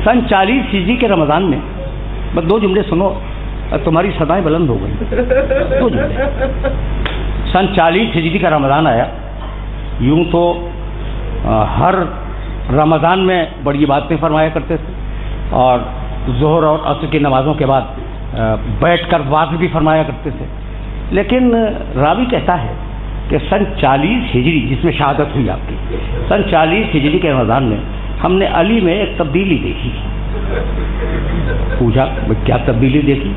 سن 40 ہجری کے رمضان میں، بس 2 جملے سنو، تمہاری صدائیں بلند ہو گئی. 2 جملے. سن 40 ہجری کا رمضان آیا. یوں تو ہر رمضان میں بڑی باتیں فرمایا کرتے تھے، اور ظہر اور عصر کی نمازوں کے بعد بیٹھ کر وعظ بھی فرمایا کرتے تھے. لیکن راوی کہتا ہے کہ سن 40 ہجری، جس میں شہادت ہوئی آپ کی، سن 40 ہجری کے رمضان میں ہم نے علی میں ایک تبدیلی دیکھی. پوچھا کیا تبدیلی دیکھی؟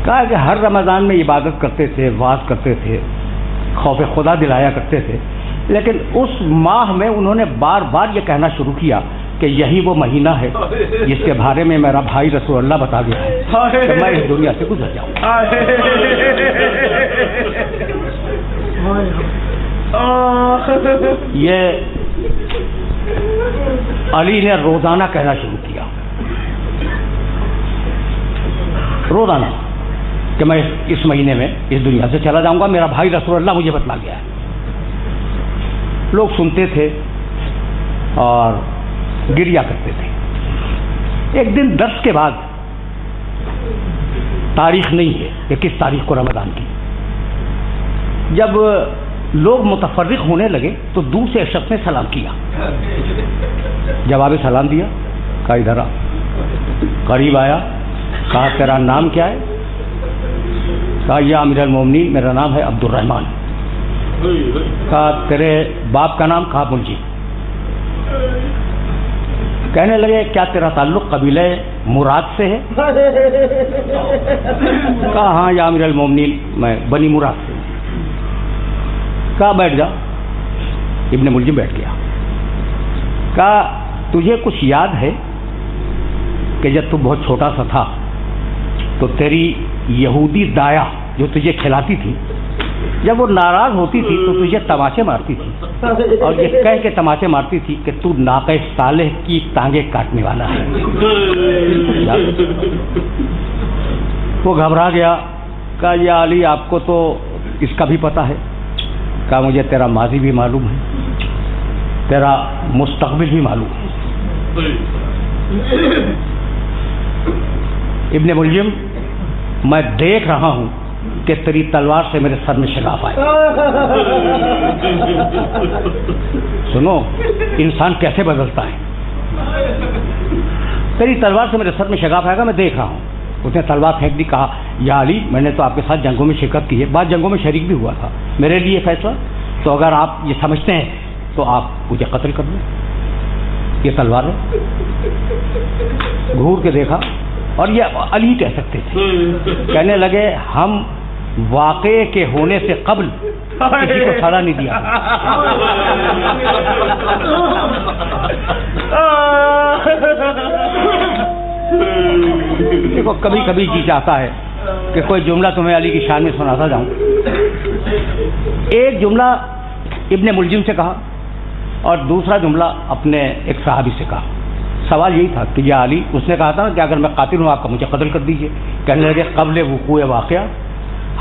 کہا کہ ہر رمضان میں عبادت کرتے تھے، وعظ کرتے تھے، خوف خدا دلایا کرتے تھے، لیکن اس ماہ میں انہوں نے بار بار یہ کہنا شروع کیا کہ یہی وہ مہینہ ہے جس کے بارے میں میرا بھائی رسول اللہ بتا گیا ہے کہ میں اس دنیا سے گزر جاؤں. یہ علی نے روزانہ کہنا شروع کیا، روزانہ، کہ میں اس مہینے میں اس دنیا سے چلا جاؤں گا، میرا بھائی رسول اللہ مجھے بتلا گیا ہے. لوگ سنتے تھے اور گریا کرتے تھے. ایک دن درس کے بعد، تاریخ نہیں ہے کہ کس تاریخ کو رمضان کی، جب لوگ متفرق ہونے لگے تو دور سے ایک شخص نے سلام کیا. جواب سلام دیا، کہا ادھر آ. قریب آیا، کہا تیرا نام کیا ہے؟ کہا یا امیر المومنین میرا نام ہے عبد الرحمن. کہا تیرے باپ کا نام؟ کہا ملجم. کہنے لگے کیا تیرا تعلق قبیلہ مراد سے ہے؟ کہا ہاں یا امیر المومنین میں بنی مراد سے. کہا بیٹھ جا. ابن ملجم بیٹھ گیا. کہا تجھے کچھ یاد ہے کہ جب تو بہت چھوٹا سا تھا تو تیری یہودی دایا جو تجھے کھلاتی تھی، جب وہ ناراض ہوتی تھی تو تجھے تماچے مارتی تھی، اور یہ کہہ کے تماچے مارتی تھی کہ تو ناقہ صالح کی ٹانگیں کاٹنے والا ہے. وہ گھبرا گیا. کہا یا علی آپ کو تو اس کا بھی پتہ ہے. کہا مجھے تیرا ماضی بھی معلوم ہے، تیرا مستقبل بھی معلوم ہے. ابن ملجم میں دیکھ رہا ہوں کہ تیری تلوار سے میرے سر میں شگاف آئے. سنو انسان کیسے بدلتا ہے. تیری تلوار سے میرے سر میں شگاف آئے گا، میں دیکھ رہا ہوں. اس نے تلوار پھینک دی. کہا یا علی میں نے تو آپ کے ساتھ جنگوں میں شرکت کی ہے، بعض جنگوں میں شریک بھی ہوا تھا، میرے لیے فیصلہ تو اگر آپ یہ سمجھتے ہیں تو آپ مجھے قتل کر دیں. یہ تلوار ہے. گھور کے دیکھا، اور یہ علی کہہ سکتے تھے. کہنے لگے ہم واقعے کے ہونے سے قبل کسی کو سزا نہیں دیا. دیکھو کبھی کبھی جی چاہتا ہے کہ کوئی جملہ تمہیں علی کی شان میں سناتا جاؤں. ایک جملہ ابن ملجم سے کہا اور دوسرا جملہ اپنے ایک صحابی سے کہا. سوال یہی تھا کہ یا علی، اس نے کہا تھا کہ اگر میں قاتل ہوں آپ کا مجھے قتل کر دیجیے. کہنے لگے قبل وقوع واقعہ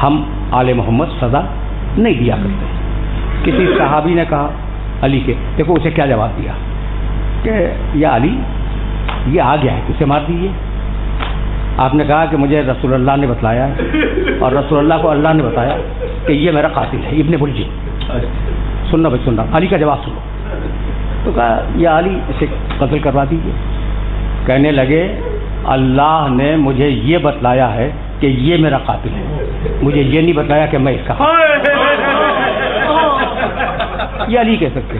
ہم آل محمد سزا نہیں دیا کرتے. کسی صحابی نے کہا علی کے، دیکھو اسے کیا جواب دیا کہ یا علی یہ آ گیا ہے اسے مار دیجیے. آپ نے کہا کہ مجھے رسول اللہ نے بتلایا ہے اور رسول اللہ کو اللہ نے بتایا کہ یہ میرا قاتل ہے ابن ملجم. سننا بھائی سننا، علی کا جواب سنو. تو کہا یا علی اسے قتل کروا دیجیے. کہنے لگے اللہ نے مجھے یہ بتلایا ہے کہ یہ میرا قاتل ہے، مجھے یہ نہیں بتلایا کہ میں اس کا قاتل. یہ علی کہہ سکتے،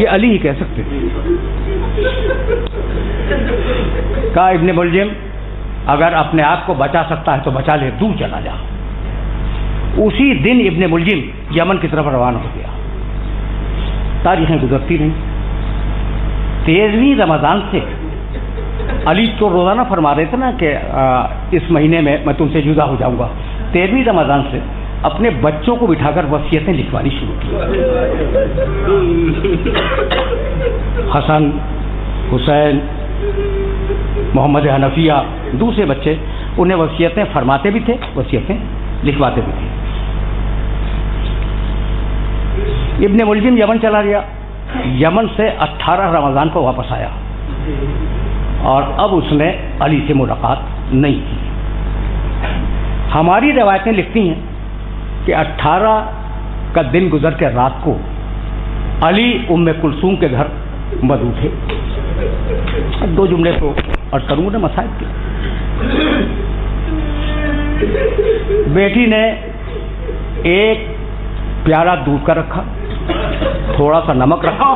یہ علی ہی کہہ سکتے. کہا ابن ملجم اگر اپنے آپ کو بچا سکتا ہے تو بچا لے، دور چلا جا. اسی دن ابن ملجم یمن کی طرف روانہ ہو گیا. تاریخیں گزرتی رہیں. 13ویں رمضان سے علی تو روزانہ فرما رہے تھے نا کہ اس مہینے میں میں تم سے جدا ہو جاؤں گا. 13ویں رمضان سے اپنے بچوں کو بٹھا کر وصیتیں لکھوانی شروع کی. حسن، حسین، محمد حنفیہ، دوسرے بچے، انہیں وصیتیں فرماتے بھی تھے، وصیتیں لکھواتے بھی تھے. ابن ملجم یمن چلا گیا. یمن سے 18 رمضان کو واپس آیا اور اب اس نے علی سے ملاقات نہیں کی۔ ہماری روایتیں لکھتی ہیں کہ 18 کا دن گزر کے رات کو علی ام کلثوم کے گھر مدعو تھے۔ 2 جملے تو اور کروں نے مصائب کے۔ بیٹی نے ایک پیالہ دودھ کا رکھا، تھوڑا سا نمک رکھا،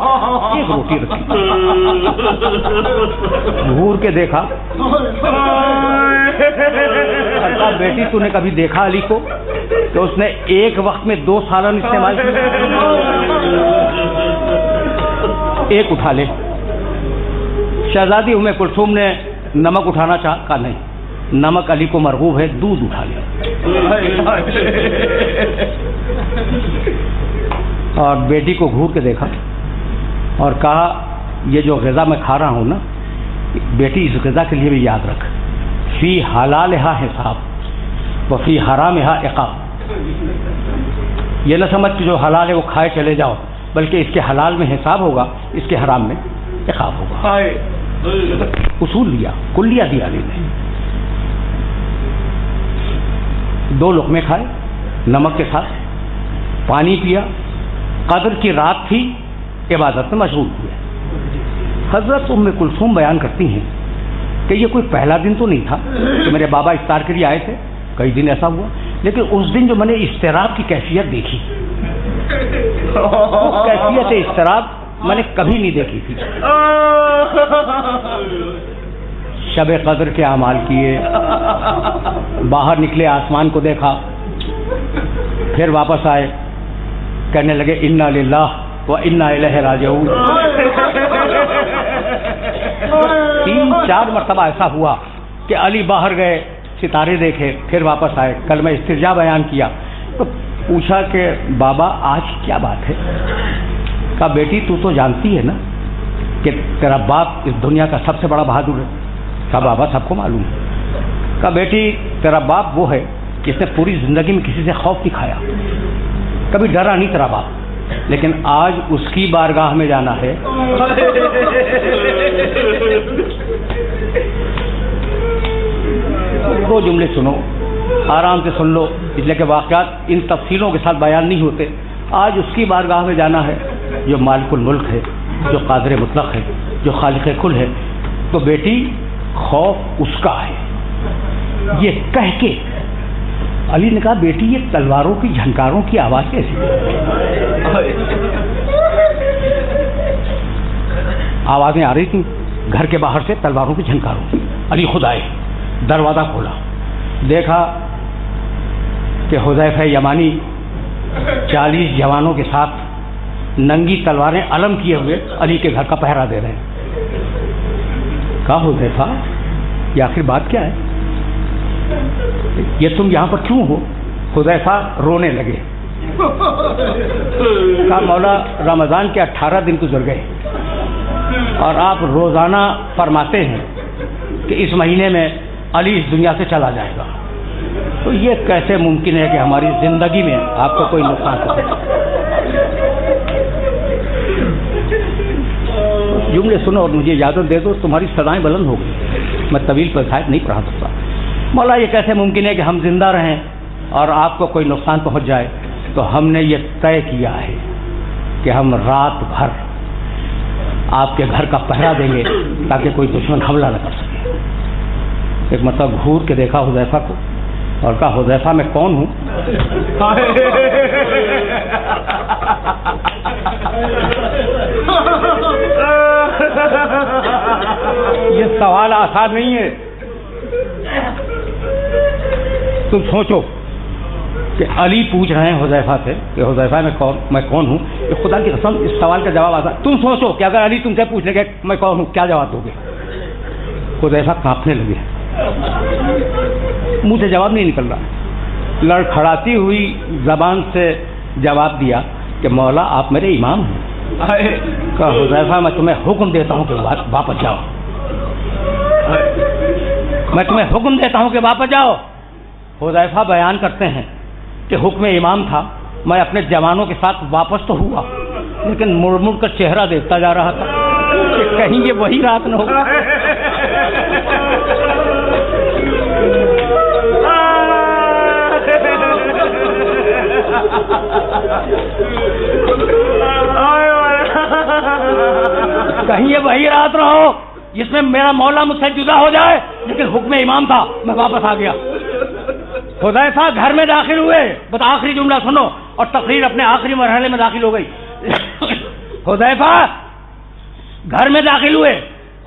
ایک روٹی رکھی، گھور کے دیکھا، کہا بیٹی تو نے کبھی دیکھا علی کو کہ اس نے ایک وقت میں 2 سالن استعمال کیے؟ ایک اٹھا لے۔ شہزادی ام کلثوم نے نمک اٹھانا چاہا، کہا نہیں، نمک علی کو مرغوب ہے، دودھ اٹھا لیا۔ اور بیٹی کو گھور کے دیکھا اور کہا یہ جو غذا میں کھا رہا ہوں نا بیٹی، اس غذا کے لیے بھی یاد رکھ، فی حلالہا حساب و فی حرامہا عقاب۔ یہ نہ سمجھ کہ جو حلال ہے وہ کھائے چلے جاؤ، بلکہ اس کے حلال میں حساب ہوگا، اس کے حرام میں عقاب ہوگا۔ اصول دیا، کلیہ دیا علی نے۔ 2 لقمے کھائے نمک کے ساتھ، پانی پیا، قدر کی رات تھی، عبادت میں مشغول ہوئے۔ حضرت ام کلثوم بیان کرتی ہیں کہ یہ کوئی پہلا دن تو نہیں تھا کہ میرے بابا افطار کے لیے آئے تھے، کئی دن ایسا ہوا، لیکن اس دن جو میں نے اضطراب کی کیفیت دیکھی، وہ کیفیت اضطراب میں نے کبھی نہیں دیکھی تھی۔ شب قدر کے اعمال کیے، باہر نکلے، آسمان کو دیکھا، پھر واپس آئے، کہنے لگے انا للہ و انا الیہ راجعون۔ 3-4 مرتبہ ایسا ہوا کہ علی باہر گئے، ستارے دیکھے، پھر واپس آئے، کلمہ استرجاع بیان کیا۔ تو پوچھا کہ بابا آج کیا بات ہے؟ کہا بیٹی تو جانتی ہے نا کہ تیرا باپ اس دنیا کا سب سے بڑا بہادر ہے۔ کہا بابا سب کو معلوم ہے۔ کہا بیٹی تیرا باپ وہ ہے کہ اس نے پوری زندگی میں کسی سے خوف نہیں کھایا، کبھی ڈرا نہیں تیرا باپ، لیکن آج اس کی بارگاہ میں جانا ہے۔ 2 جملے سنو، آرام سے سن لو، اس لیے کہ واقعات ان تفصیلوں کے ساتھ بیان نہیں ہوتے۔ آج اس کی بارگاہ میں جانا ہے جو مالک الملک ہے، جو قادر مطلق ہے، جو خالق کل ہے۔ تو بیٹی خوف اس کا ہے۔ یہ کہہ کے علی نے کہا بیٹی یہ تلواروں کی جھنکاروں کی آواز کیسی؟ آوازیں آ رہی تھیں گھر کے باہر سے، تلواروں کی جھنکاروں کی۔ علی خود آئے، دروازہ کھولا، دیکھا کہ حذیفہ یمانی 40 جوانوں کے ساتھ ننگی تلواریں علم کیے ہوئے علی کے گھر کا پہرا دے رہے ہیں۔ کہا حذیفہ یہ آخر بات کیا ہے؟ یہ تم یہاں پر کیوں ہو؟ حذیفہ رونے لگے۔ کہا مولا رمضان کے 18 دن گزر گئے اور آپ روزانہ فرماتے ہیں کہ اس مہینے میں علی اس دنیا سے چلا جائے گا، تو یہ کیسے ممکن ہے کہ ہماری زندگی میں آپ کو کوئی نقصان ہو؟ جملے سنو اور مجھے اجازت دے دو، تمہاری سدائیں بلند ہو گئی، میں طویل پذائد نہیں پڑھا سکتا۔ مولا یہ کیسے ممکن ہے کہ ہم زندہ رہیں اور آپ کو کوئی نقصان پہنچ جائے؟ تو ہم نے یہ طے کیا ہے کہ ہم رات بھر آپ کے گھر کا پہرا دیں گے تاکہ کوئی دشمن حملہ نہ کر سکے۔ ایک مرتبہ گھور کے دیکھا حذیفہ کو اور کہا حذیفہ میں کون ہوں؟ یہ سوال آسان نہیں ہے۔ تم سوچو کہ علی پوچھ رہے ہیں حذیفہ سے کہ حذیفہ میں کون ہوں؟ یہ خدا کی قسم اس سوال کا جواب آتا ہے۔ تم سوچو کہ اگر علی تم سے پوچھ لے کہ میں کون ہوں، کیا جواب دو گے؟ حذیفہ کانپنے لگے، منہ سے جواب نہیں نکل رہا، لڑکھڑاتی ہوئی زبان سے جواب دیا کہ مولا آپ میرے امام ہیں۔ کہا حذیفہ میں تمہیں حکم دیتا ہوں کہ واپس جاؤ، میں تمہیں حکم دیتا ہوں کہ واپس جاؤ۔ حذیفہ بیان کرتے ہیں کہ حکم امام تھا، میں اپنے جوانوں کے ساتھ واپس تو ہوا لیکن مڑ مڑ کر چہرہ دیکھتا جا رہا تھا کہ کہیں یہ وہی رات نہ ہو. کہیں یہ وہی رات نہ ہو جس میں میرا مولا مجھ سے جدا ہو جائے. لیکن حکم امام تھا, میں واپس آ گیا. حذیفہ گھر میں داخل ہوئے, بس آخری جملہ سنو, اور تقریر اپنے آخری مرحلے میں داخل ہو گئی. حذیفہ گھر میں داخل ہوئے.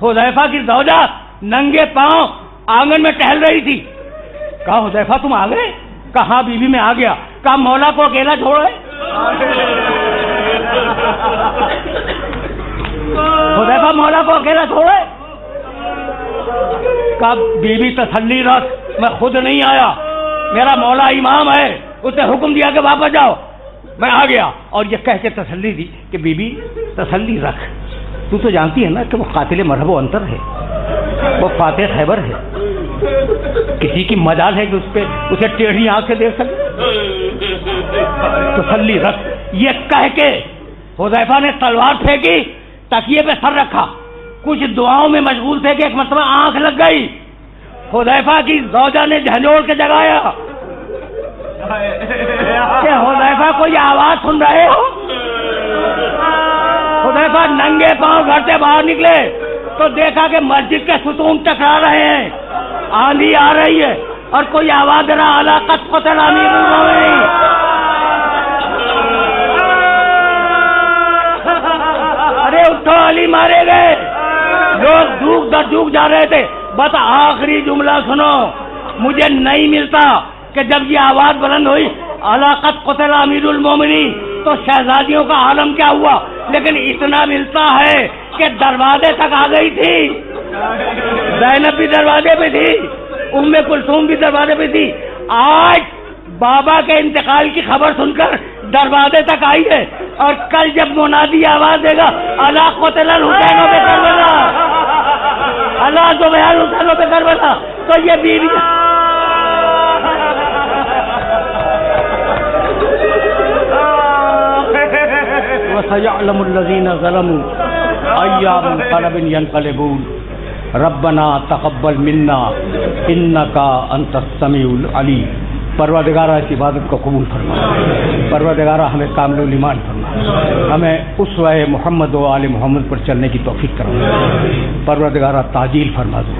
حذیفہ کی زوجہ ننگے پاؤں آنگن میں ٹہل رہی تھی. کہا حذیفہ تم آ گئے؟ کہا بی بی میں آ گیا. کہا مولا کو اکیلا چھوڑے؟ حذیفہ مولا کو اکیلا چھوڑے؟ کہا بی بی تسلی رکھ, میں خود نہیں آیا, میرا مولا امام ہے, اس نے حکم دیا کہ واپس جاؤ, میں آ گیا. اور یہ کہہ کے تسلی دی کہ بی بی تسلی رکھ, تو جانتی ہے نا کہ وہ قاتل مرحب و انتر ہے, وہ فاتح خیبر ہے, کسی کی مجال ہے کہ اسے ٹیڑھی آنکھ سے دیکھ سکے, تسلی رکھ. یہ کہہ کے حذیفہ نے تلوار پھینکی, تکیے پہ سر رکھا, کچھ دعاؤں میں مشغول تھے کہ ایک مرتبہ آنکھ لگ گئی. حذیفہ کی زوجہ نے جھنجھوڑ کے جگایا کہ حذیفہ کوئی آواز سن رہے ہو؟ حذیفہ ننگے پاؤں گھر سے باہر نکلے تو دیکھا کہ مسجد کے ستون ٹکرا رہے ہیں, آندھی آ رہی ہے, اور کوئی آواز دے رہا الا قد قتل امیر المومنین. ارے اٹھو علی مارے گئے. لوگ دھوک در دھوک جا رہے تھے. بس آخری جملہ سنو, مجھے نہیں ملتا کہ جب یہ آواز بلند ہوئی الا قد قتل امیر المومنین تو شہزادیوں کا عالم کیا ہوا, لیکن اتنا ملتا ہے کہ دروازے تک آ گئی تھی. زینب بھی دروازے پہ تھی, ام کلثوم بھی دروازے پہ تھی. آج بابا کے انتقال کی خبر سن کر دروازے تک آئی ہے, اور کل جب منادی آواز دے گا الا قتل الحسین پہ کربلا, اللہ زبیان حسین پہ کربلا, تو یہ بیوی وَسَيَعْلَمُ الَّذِينَ ظَلَمُوا أَيَّ مُنقَلَبٍ يَنقَلِبُونَ رَبَّنَا تَقَبَّلْ مِنَّا إِنَّكَ أَنْتَ السَّمِيعُ الْعَلِيمُ. پروردگارہ اس عبادت کو قبول فرما, پروردگارہ ہمیں کامل ایمان فرما, ہمیں اسوہ محمد و آل محمد پر چلنے کی توفیق کرنا, پروردگارہ تعجیل فرما دو.